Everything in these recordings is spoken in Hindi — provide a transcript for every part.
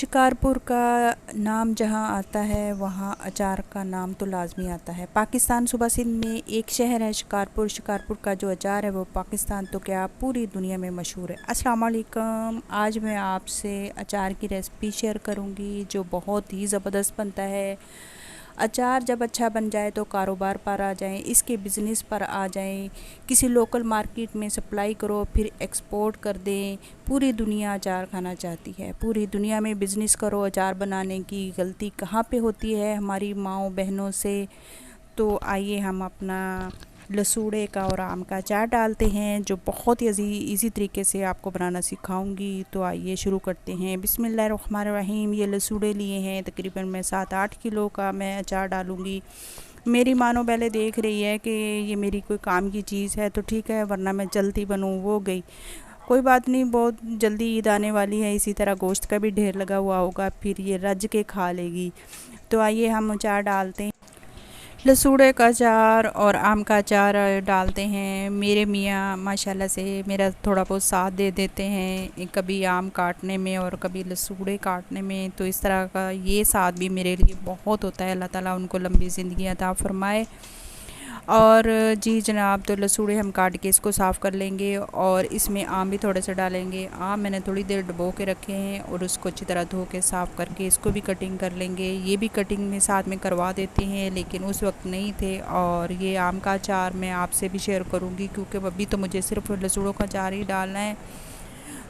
शिकारपुर का नाम जहाँ आता है वहाँ अचार का नाम तो लाज़मी आता है। पाकिस्तान सूबा सिंध में एक शहर है शिकारपुर। शिकारपुर का जो अचार है वो पाकिस्तान तो क्या पूरी दुनिया में मशहूर है। अस्सलाम वालेकुम। आज मैं आपसे अचार की रेसिपी शेयर करूँगी जो बहुत ही ज़बरदस्त बनता है। अचार जब अच्छा बन जाए तो कारोबार पर आ जाएं, इसके बिज़नेस पर आ जाएं, किसी लोकल मार्केट में सप्लाई करो, फिर एक्सपोर्ट कर दें। पूरी दुनिया अचार खाना चाहती है। पूरी दुनिया में बिज़नेस करो। अचार बनाने की गलती कहाँ पे होती है हमारी माँओं बहनों से। तो आइए हम अपना लसूड़े का और आम का अचार डालते हैं जो बहुत ही इजी तरीके से आपको बनाना सिखाऊंगी। तो आइए शुरू करते हैं। बिस्मिल्लाहिर्रहमानिर्रहीम। ये लसूड़े लिए हैं, तकरीबन मैं 7-8 किलो का मैं अचार डालूंगी। मेरी मानो पहले देख रही है कि ये मेरी कोई काम की चीज़ है तो ठीक है, वरना मैं जल्दी बनूँ वो गई। कोई बात नहीं, बहुत जल्दी ईद आने वाली है, इसी तरह गोश्त का भी ढेर लगा हुआ होगा, फिर ये रज के खा लेगी। तो आइए हम अचार डालते हैं। लसूड़े का अचार और आम का अचार डालते हैं। मेरे मियाँ माशाल्लाह से मेरा थोड़ा बहुत साथ दे देते हैं, कभी आम काटने में और कभी लसूड़े काटने में। तो इस तरह का ये साथ भी मेरे लिए बहुत होता है। अल्लाह ताला उनको लंबी ज़िंदगी अता फ़रमाए। और जी जनाब, तो लसूड़े हम काट के इसको साफ़ कर लेंगे और इसमें आम भी थोड़े से डालेंगे। आम मैंने थोड़ी देर डुबो के रखे हैं और उसको अच्छी तरह धो के साफ़ करके इसको भी कटिंग कर लेंगे। ये भी कटिंग में साथ में करवा देते हैं, लेकिन उस वक्त नहीं थे। और ये आम का अचार मैं आपसे भी शेयर करूँगी क्योंकि अभी तो मुझे सिर्फ लसूड़ों का अचार ही डालना है।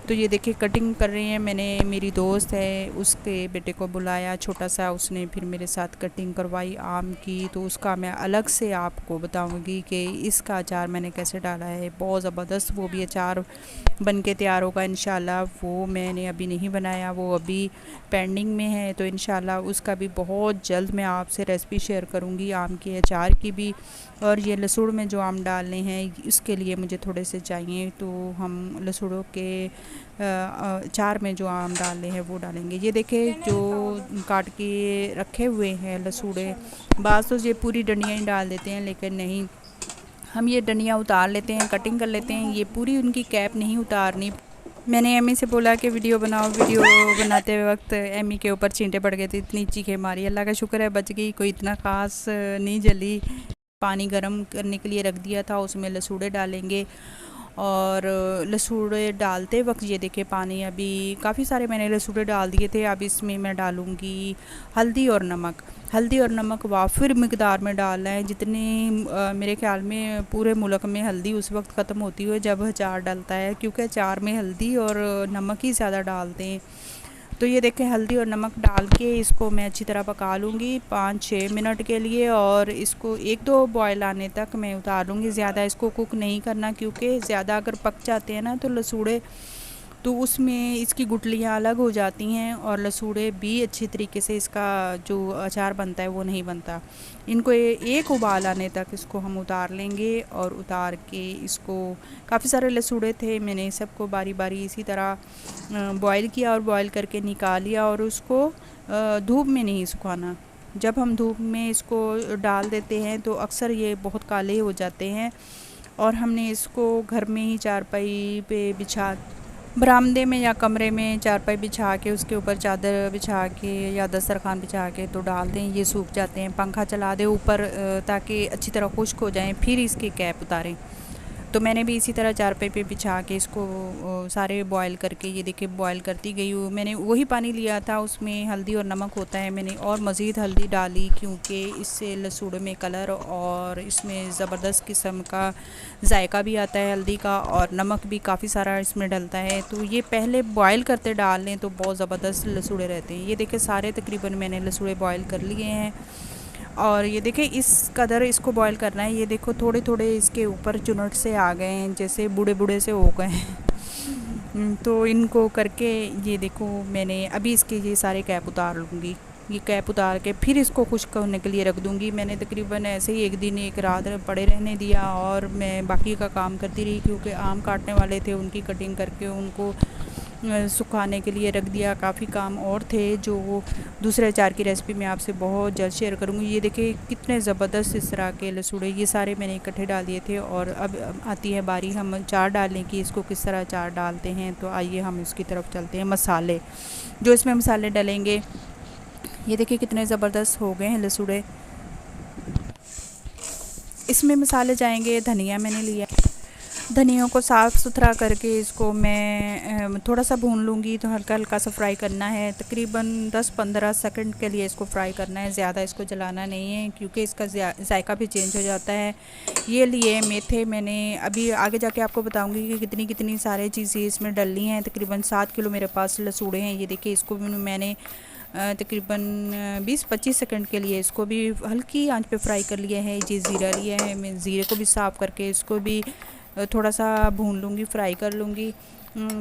तो ये देखिए कटिंग कर रही हैं। मैंने, मेरी दोस्त है, उसके बेटे को बुलाया छोटा सा, उसने फिर मेरे साथ कटिंग करवाई आम की। तो उसका मैं अलग से आपको बताऊंगी कि इसका अचार मैंने कैसे डाला है। बहुत ज़बरदस्त वो भी अचार बन के तैयार होगा इंशाल्लाह। वो मैंने अभी नहीं बनाया, वो अभी पेंडिंग में है। तो इंशाल्लाह उसका भी बहुत जल्द मैं आपसे रेसिपी शेयर करूँगी, आम के अचार की भी। और ये लसूड़ में जो आम डालने हैं इसके लिए मुझे थोड़े से चाहिए, तो हम लसूड़ों के अचार में जो आम डालने हैं वो डालेंगे। ये देखें जो काट के रखे हुए हैं लसूड़े, बाज़ तो ये पूरी डंडियाँ ही डाल देते हैं, लेकिन नहीं, हम ये डंडियाँ उतार लेते हैं, कटिंग कर लेते हैं। ये पूरी उनकी कैप नहीं उतारनी। मैंने एमी से बोला कि वीडियो बनाओ, वीडियो बनाते वक्त एमी के ऊपर चींटे पड़ गए थे, इतनी चीखें मारी। अल्लाह का शुक्र है बच गई, कोई इतना ख़ास नहीं जली। पानी गर्म करने के लिए रख दिया था, उसमें लसूड़े डालेंगे। और लसूड़े डालते वक्त ये देखे पानी अभी काफ़ी सारे मैंने लसूड़े डाल दिए थे। अब इसमें मैं डालूँगी हल्दी और नमक। हल्दी और नमक वाफिर मिकदार में डालना है, जितनी मेरे ख्याल में पूरे मुल्क में हल्दी उस वक्त ख़त्म होती है जब अचार डलता है, क्योंकि अचार में हल्दी और नमक ही ज़्यादा डालते हैं। तो ये देखें हल्दी और नमक डाल के इसको मैं अच्छी तरह पका लूँगी 5-6 मिनट के लिए। और इसको 1-2 बॉयल आने तक मैं उतार लूँगी। ज़्यादा इसको कुक नहीं करना, क्योंकि ज़्यादा अगर पक जाते हैं ना तो लसूड़े, तो उसमें इसकी गुठलियाँ अलग हो जाती हैं और लसूड़े भी अच्छी तरीके से इसका जो अचार बनता है वो नहीं बनता। इनको एक उबाल आने तक इसको हम उतार लेंगे। और उतार के इसको, काफ़ी सारे लसूड़े थे, मैंने सबको बारी बारी इसी तरह बॉयल किया और बॉयल करके निकाल लिया। और उसको धूप में नहीं सुखाना। जब हम धूप में इसको डाल देते हैं तो अक्सर ये बहुत काले हो जाते हैं। और हमने इसको घर में ही चारपाई पे बिछा, बरामदे में या कमरे में चारपाई बिछा के उसके ऊपर चादर बिछा के या दस्तरखान बिछा के तो डाल दें, ये सूख जाते हैं। पंखा चला दें ऊपर ताकि अच्छी तरह खुश्क हो जाएं, फिर इसकी कैप उतारें। तो मैंने भी इसी तरह चारपाई पे बिछा के इसको सारे बॉयल करके, ये देखिए बॉयल करती गई हूँ। मैंने वही पानी लिया था, उसमें हल्दी और नमक होता है। मैंने और मज़ीद हल्दी डाली क्योंकि इससे लसूड़े में कलर और इसमें ज़बरदस्त किस्म का जायका भी आता है हल्दी का, और नमक भी काफ़ी सारा इसमें डलता है। तो ये पहले बॉयल करते डाल लें तो बहुत ज़बरदस्त लसूड़े रहते हैं। ये देखिए सारे तकरीबन मैंने लसूड़े बॉयल कर लिए हैं। और ये देखें इस कदर इसको बॉईल करना है। ये देखो थोड़े थोड़े इसके ऊपर चुनट से आ गए हैं, जैसे बूढ़े बूढ़े से हो गए हैं। तो इनको करके ये देखो मैंने अभी इसके ये सारे कैप उतार लूँगी। ये कैप उतार के फिर इसको खुश्क होने के लिए रख दूँगी। मैंने तकरीबन ऐसे ही एक दिन एक रात पड़े रहने दिया और मैं बाकी का काम करती रही, क्योंकि आम काटने वाले थे, उनकी कटिंग करके उनको सुखाने के लिए रख दिया। काफ़ी काम और थे जो दूसरे अचार की रेसिपी मैं आपसे बहुत जल्द शेयर करूँगी। ये देखिए कितने ज़बरदस्त इस तरह के लसूड़े, ये सारे मैंने इकट्ठे डाल दिए थे। और अब आती है बारी हम अचार डालने की, इसको किस तरह अचार डालते हैं। तो आइए हम इसकी तरफ चलते हैं। मसाले, जो इसमें मसाले डलेंगे, ये देखिए कितने ज़बरदस्त हो गए हैं लसूड़े। इसमें मसाले जाएंगे। धनिया मैंने लिया, धनिया को साफ़ सुथरा करके इसको मैं थोड़ा सा भून लूँगी। तो हल्का हल्का सा फ्राई करना है, तकरीबन 10-15 सेकंड के लिए इसको फ्राई करना है। ज़्यादा इसको जलाना नहीं है क्योंकि इसका जायका भी चेंज हो जाता है। ये लिए मेथे मैंने, अभी आगे जाके आपको बताऊंगी कि कितनी कितनी सारी चीज़ें इसमें डलनी हैं। तकरीबन 7 किलो मेरे पास लसूड़े हैं। ये देखिए इसको भी मैंने तकरीबन 20-25 सेकंड के लिए इसको भी हल्की आंच पे फ्राई कर लिया है। ये ज़ीरा लिया है, मैं ज़ीरे को भी साफ़ करके इसको भी थोड़ा सा भून लूँगी, फ्राई कर लूँगी।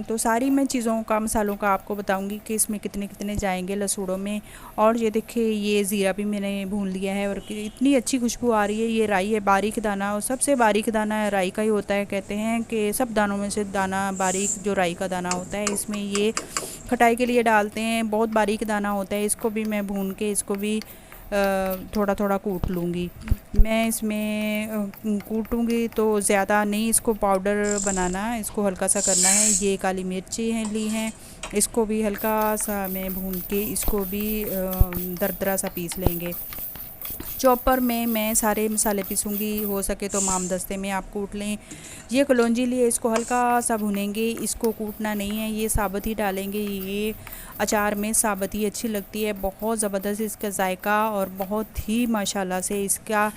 तो सारी मैं चीज़ों का, मसालों का आपको बताऊँगी कि इसमें कितने कितने जाएंगे लसूड़ों में। और ये देखिए ये ज़ीरा भी मैंने भून लिया है और इतनी अच्छी खुशबू आ रही है। ये राई है, बारीक दाना, और सबसे बारीक दाना राई का ही होता है। कहते हैं कि सब दानों में से दाना बारीक जो राई का दाना होता है, इसमें ये खटाई के लिए डालते हैं। बहुत बारीक दाना होता है। इसको भी मैं भून के इसको भी थोड़ा थोड़ा कूट लूँगी। मैं इसमें कूटूँगी तो ज़्यादा नहीं इसको पाउडर बनाना, इसको हल्का सा करना है। ये काली मिर्ची हैं ली हैं, इसको भी हल्का सा मैं भून के इसको भी दरदरा सा पीस लेंगे। चॉपर में मैं सारे मसाले पीसूँगी, हो सके तो मामदस्ते में आप कूट लें। ये कलौंजी लिए, इसको हल्का सा भुनेंगे, इसको कूटना नहीं है, ये साबुत ही डालेंगे। ये अचार में साबुत ही अच्छी लगती है। बहुत ज़बरदस्त इसका जायका और बहुत ही माशाल्लाह से इसका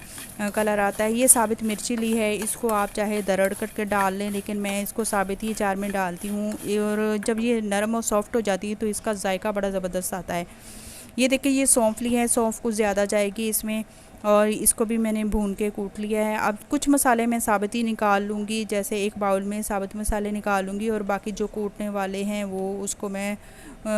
कलर आता है। ये साबित मिर्ची ली है, इसको आप चाहे दरड़ कट के डाल लें, लेकिन मैं इसको साबित ही अचार में डालती हूँ। और जब ये नरम और सॉफ्ट हो जाती है तो इसका जायका बड़ा ज़बरदस्त आता है। ये देखिए ये सौंफ ली है, सौंफ कुछ ज़्यादा जाएगी इसमें, और इसको भी मैंने भून के कूट लिया है। अब कुछ मसाले मैं साबित ही निकाल लूँगी, जैसे एक बाउल में साबित मसाले निकालूँगी और बाकी जो कूटने वाले हैं वो उसको मैं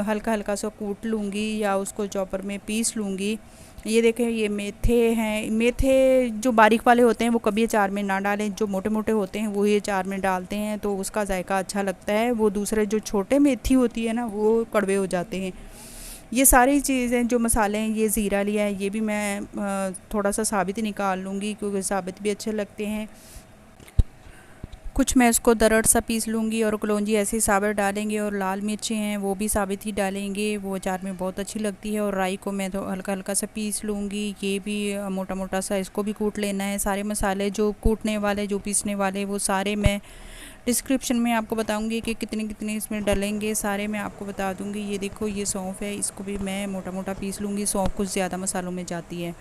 हल्का हल्का सा कूट लूँगी या उसको चॉपर में पीस लूँगी। ये देखें ये मेथे हैं। मेथे जो बारीक वाले होते हैं वो कभी अचार में ना डालें, जो मोटे मोटे होते हैं वो ही अचार में डालते हैं तो उसका जायका अच्छा लगता है। वो दूसरे जो छोटे मेथी होती है ना, वो कड़वे हो जाते हैं। ये सारी चीज़ें जो मसाले हैं, ये ज़ीरा लिया है, ये भी मैं थोड़ा सा साबित ही निकाल लूँगी क्योंकि साबित भी अच्छे लगते हैं। कुछ मैं इसको दरड़ सा पीस लूँगी और कलौंजी ऐसे ही साबित डालेंगे, और लाल मिर्चें हैं वो भी साबित ही डालेंगे, वो अचार में बहुत अच्छी लगती है। और राई को मैं तो हल्का हल्का सा पीस लूँगी, ये भी मोटा मोटा सा इसको भी कूट लेना है। सारे मसाले जो कूटने वाले, जो पीसने वाले, वो सारे मैं डिस्क्रिप्शन में आपको बताऊंगी कि कितने कितने इसमें डलेंगे, सारे मैं आपको बता दूंगी। ये देखो ये सौंफ है, इसको भी मैं मोटा मोटा पीस लूँगी। सौंफ कुछ ज़्यादा मसालों में जाती है।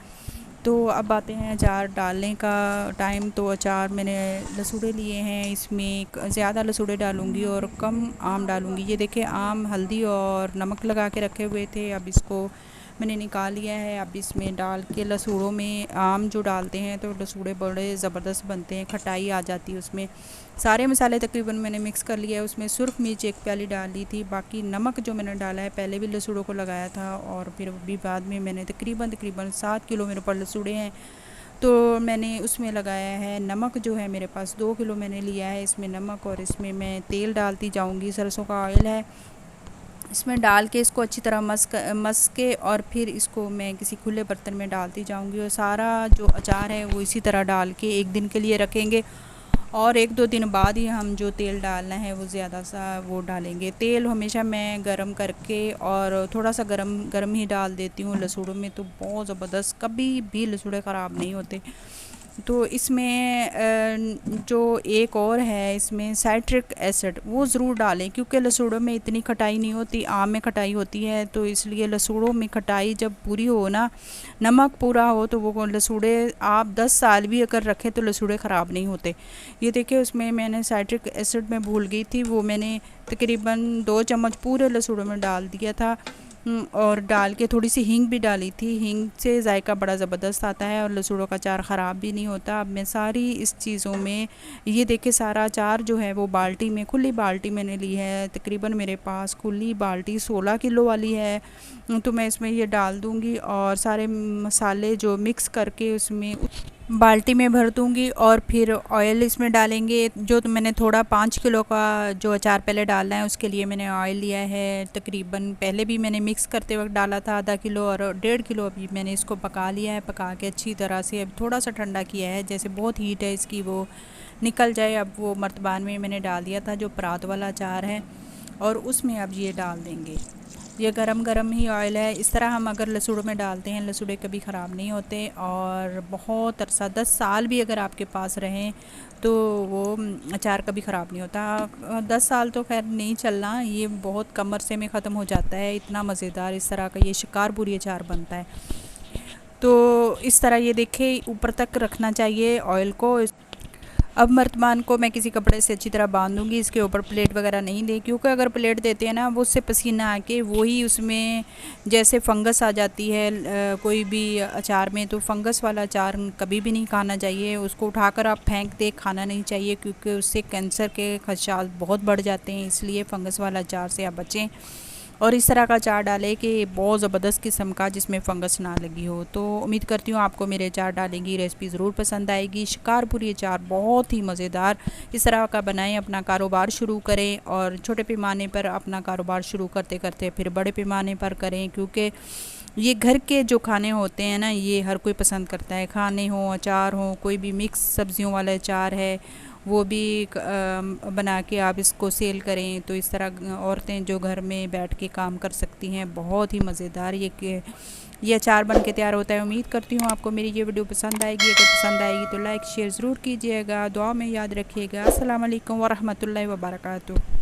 तो अब आते हैं अचार डालने का टाइम। तो अचार मैंने लसूड़े लिए हैं, इसमें ज़्यादा लसूड़े डालूँगी और कम आम डालूँगी। ये देखिए आम हल्दी और नमक लगा के रखे हुए थे, अब इसको मैंने निकाल लिया है। अब इसमें डाल के लसूड़ों में आम जो डालते हैं तो लसूड़े बड़े ज़बरदस्त बनते हैं, खटाई आ जाती है उसमें। सारे मसाले तकरीबन मैंने मिक्स कर लिया है। उसमें सुरख मिर्च 1 प्याली डाल दी थी, बाकी नमक जो मैंने डाला है पहले भी लसूड़ों को लगाया था और फिर भी बाद में मैंने तकरीबन 7 किलो मेरे पास लसूड़े हैं तो मैंने उसमें लगाया है नमक। जो है मेरे पास 2 किलो मैंने लिया है इसमें नमक, और इसमें मैं तेल डालती जाऊँगी, सरसों का ऑयल है। इसमें डाल के इसको अच्छी तरह मस के और फिर इसको मैं किसी खुले बर्तन में डालती जाऊंगी। और सारा जो अचार है वो इसी तरह डाल के 1 दिन के लिए रखेंगे, और 1-2 दिन बाद ही हम जो तेल डालना है वो ज़्यादा सा वो डालेंगे। तेल हमेशा मैं गरम करके और थोड़ा सा गरम गरम ही डाल देती हूँ लसूड़ों में, तो बहुत ज़बरदस्त, कभी भी लसूड़े ख़राब नहीं होते। तो इसमें जो एक और है, इसमें साइट्रिक एसिड वो ज़रूर डालें क्योंकि लसूड़ों में इतनी खटाई नहीं होती, आम में खटाई होती है। तो इसलिए लसूड़ों में खटाई जब पूरी हो ना, नमक पूरा हो, तो वो लसूड़े आप 10 साल भी अगर रखें तो लसूड़े ख़राब नहीं होते। ये देखिए उसमें मैंने साइट्रिक एसिड में भूल गई थी, वो मैंने तकरीबन 2 चम्मच पूरे लसूड़ों में डाल दिया था। और डाल के थोड़ी सी हींग भी डाली थी। हींग से जायका बड़ा ज़बरदस्त आता है और लसूड़ों का अचार ख़राब भी नहीं होता। अब मैं सारी इस चीज़ों में, ये देखिए सारा अचार जो है वो बाल्टी में, खुली बाल्टी मैंने ली है। तकरीबन मेरे पास खुली बाल्टी 16 किलो वाली है, तो मैं इसमें ये डाल दूँगी और सारे मसाले जो मिक्स करके उसमें बाल्टी में भर दूँगी और फिर ऑयल इसमें डालेंगे। जो तो मैंने थोड़ा 5 किलो का जो अचार पहले डालना है उसके लिए मैंने ऑयल लिया है तकरीबन, पहले भी मैंने मिक्स करते वक्त डाला था आधा किलो, और 1.5 किलो अभी मैंने इसको पका लिया है। पका के अच्छी तरह से अब थोड़ा सा ठंडा किया है, जैसे बहुत हीट है इसकी वो निकल जाए। अब वो मर्तबान में मैंने डाल दिया था जो परात वाला अचार है, और उसमें अब ये डाल देंगे। ये गरम गरम ही ऑयल है। इस तरह हम अगर लसूड़ में डालते हैं, लसूड़े कभी ख़राब नहीं होते, और बहुत अरसा 10 साल भी अगर आपके पास रहें तो वो अचार कभी ख़राब नहीं होता। 10 साल तो खैर नहीं चलना, ये बहुत कम अरसे में ख़त्म हो जाता है। इतना मज़ेदार इस तरह का ये शिकारपुरी अचार बनता है। तो इस तरह ये देखें ऊपर तक रखना चाहिए ऑयल को। अब मर्तमान को मैं किसी कपड़े से अच्छी तरह बांध दूँगी, इसके ऊपर प्लेट वगैरह नहीं दे, क्योंकि अगर प्लेट देते हैं ना वो उससे पसीना आके वही उसमें जैसे फंगस आ जाती है कोई भी अचार में, तो फंगस वाला अचार कभी भी नहीं खाना चाहिए। उसको उठाकर आप फेंक दे, खाना नहीं चाहिए, क्योंकि उससे कैंसर के खदशात बहुत बढ़ जाते हैं। इसलिए फ़ंगस वाला अचार से आप बचें, और इस तरह का अचार डालें कि बहुत ज़बरदस्त किस्म का जिसमें फ़ंगस ना लगी हो। तो उम्मीद करती हूँ आपको मेरे अचार डालेंगी रेसिपी ज़रूर पसंद आएगी। शिकारपुरी अचार बहुत ही मज़ेदार, इस तरह का बनाएं, अपना कारोबार शुरू करें, और छोटे पैमाने पर अपना कारोबार शुरू करते करते फिर बड़े पैमाने पर करें, क्योंकि ये घर के जो खाने होते हैं ना ये हर कोई पसंद करता है। खाने हों, अचार हों, कोई भी मिक्स सब्जियों वाला अचार है वो भी बना के आप इसको सेल करें, तो इस तरह औरतें जो घर में बैठ के काम कर सकती हैं। बहुत ही मज़ेदार ये अचार बन के तैयार होता है। उम्मीद करती हूँ आपको मेरी ये वीडियो पसंद आएगी। अगर पसंद आएगी तो लाइक शेयर ज़रूर कीजिएगा, दुआ में याद रखिएगा। अस्सलाम वालेकुम व रहमतुल्लाहि व बरकातुहू।